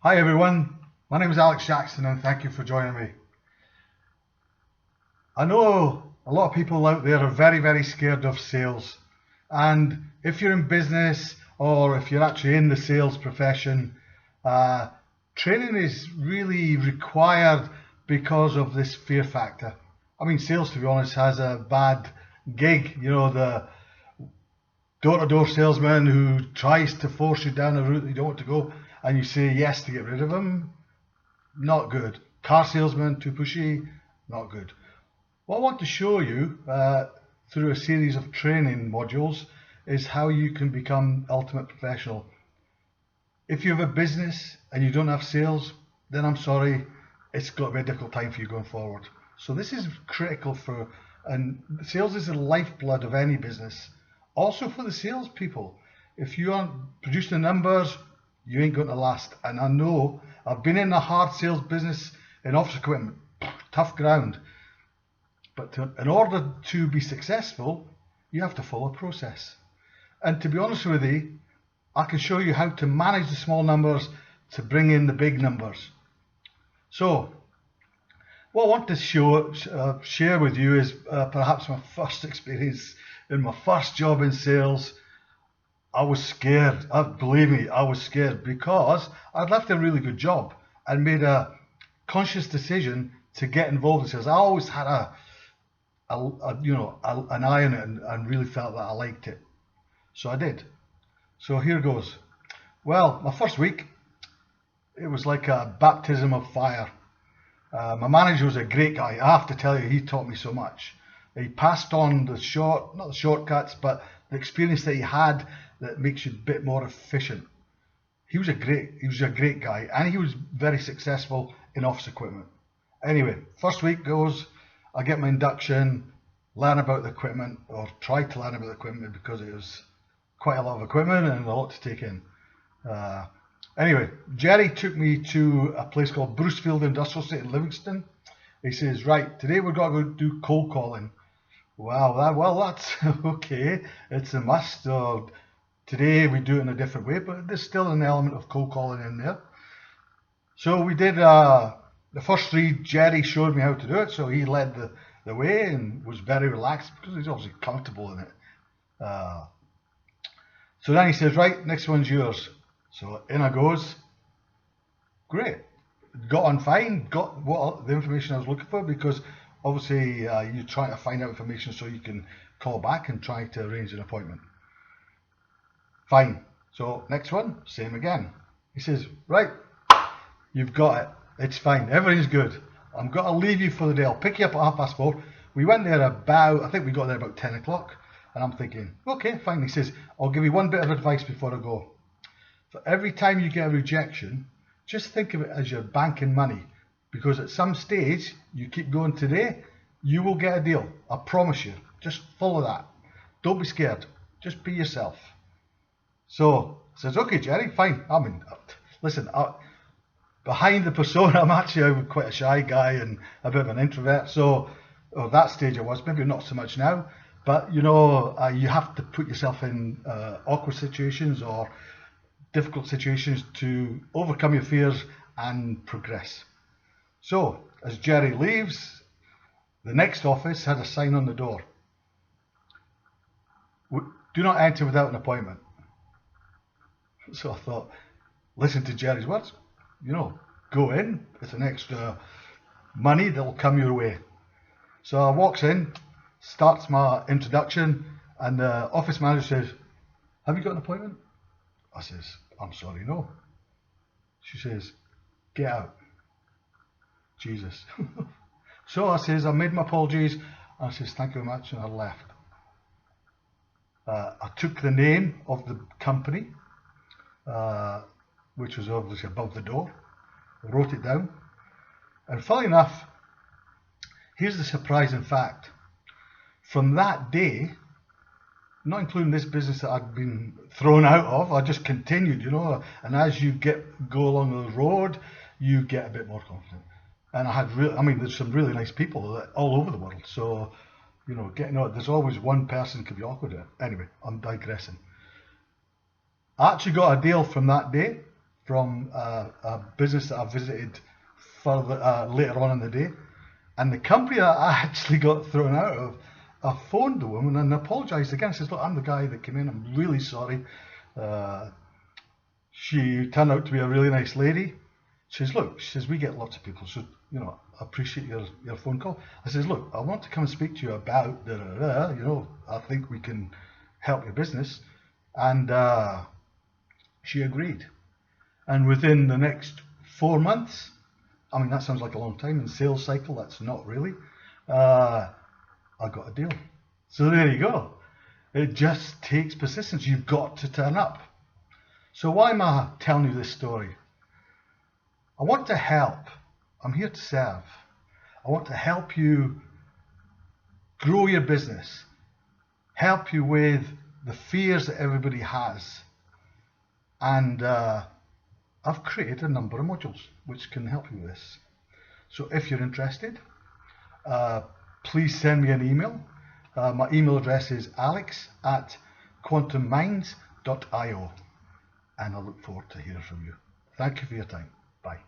Hi everyone, my name is Alex Jackson and thank you for joining me. I know a lot of people out there are very scared of sales, and if you're in business or if you're actually in the sales profession, training is really required because of this fear factor. I mean, sales, to be honest, has a bad gig. You know, the door-to-door salesman who tries to force you down a route that you don't want to go and you say yes to get rid of him, not good. Car salesman, too pushy, not good. What I want to show you through a series of training modules is how you can become ultimate professional. If you have a business and you don't have sales, then I'm sorry, it's got to be a difficult time for you going forward. So this is critical and sales is the lifeblood of any business. Also for the salespeople. If you aren't producing the numbers, you ain't going to last. And I know, I've been in the hard sales business in office equipment, tough ground. But in order to be successful, you have to follow a process. And to be honest with you, I can show you how to manage the small numbers to bring in the big numbers. So, what I want to share with you is perhaps my first experience in my first job in sales. I was scared. Believe me, I was scared because I'd left a really good job and made a conscious decision to get involved in sales. I always had an eye on it and really felt that I liked it. So I did. So here goes. Well, my first week, it was like a baptism of fire. My manager was a great guy. I have to tell you, he taught me so much. He passed on not the shortcuts, but the experience that he had that makes you a bit more efficient. He was a great guy, and he was very successful in office equipment. Anyway, first week goes, I get my induction, learn about the equipment, or try to learn about the equipment because it was quite a lot of equipment and a lot to take in. Anyway, Jerry took me to a place called Brucefield Industrial Estate in Livingston. He says, right, today we're going to go do cold calling. Wow, that's okay. It's a must. Today we do it in a different way, but there's still an element of cold calling in there. So we did the first three. Jerry showed me how to do it, so he led the way and was very relaxed because he's obviously comfortable in it. So then he says, right, next one's yours. So in I goes. Great. Got on fine, got the information I was looking for, because obviously you're trying to find out information so you can call back and try to arrange an appointment. Fine. So next one, same again. He says, right, you've got it. It's fine. Everything's good. I'm going to leave you for the day. I'll pick you up at 4:30. We went there I think we got there about 10 o'clock. And I'm thinking, okay, fine. He says, I'll give you one bit of advice before I go. For every time you get a rejection, just think of it as you're banking money, because at some stage you keep going today, you will get a deal. I promise you. Just follow that. Don't be scared. Just be yourself. So I says, okay, Jerry, fine. I mean, listen, behind the persona, I'm actually quite a shy guy and a bit of an introvert. So at that stage I was, maybe not so much now, but you know, you have to put yourself in awkward situations or difficult situations to overcome your fears and progress. So as Jerry leaves, the next office had a sign on the door. Do not enter without an appointment. So I thought, listen to Jerry's words, you know, go in, it's an extra money that will come your way. So I walks in, starts my introduction, and the office manager says, have you got an appointment? I says, I'm sorry, no. She says, get out. Jesus. So I says, I made my apologies. I says, thank you very much, and I left. I took the name of the company, which was obviously above the door, wrote it down, and funnily enough, here's the surprising fact. From that day, not including this business that I'd been thrown out of, I just continued, you know, and as you go along the road, you get a bit more confident. And there's some really nice people all over the world, so, you know, there's always one person who could be awkward at it. Anyway, I'm digressing. I actually got a deal from that day, from a business that I visited further later on in the day. And the company that I actually got thrown out of, I phoned the woman and apologised again. I says, look, I'm the guy that came in. I'm really sorry. She turned out to be a really nice lady. She says, look, she says, we get lots of people, so, you know, I appreciate your phone call. I says, look, I want to come and speak to you about, you know, I think we can help your business. And she agreed. And within the next 4 months, I mean, that sounds like a long time in sales cycle, that's not really, I got a deal. So there you go. It just takes persistence. You've got to turn up. So why am I telling you this story? I want to help. I'm here to serve. I want to help you grow your business, help you with the fears that everybody has. And I've created a number of modules which can help you with this. So if you're interested, please send me an email. My email address is alex@quantumminds.io, and I look forward to hearing from you. Thank you for your time. Bye.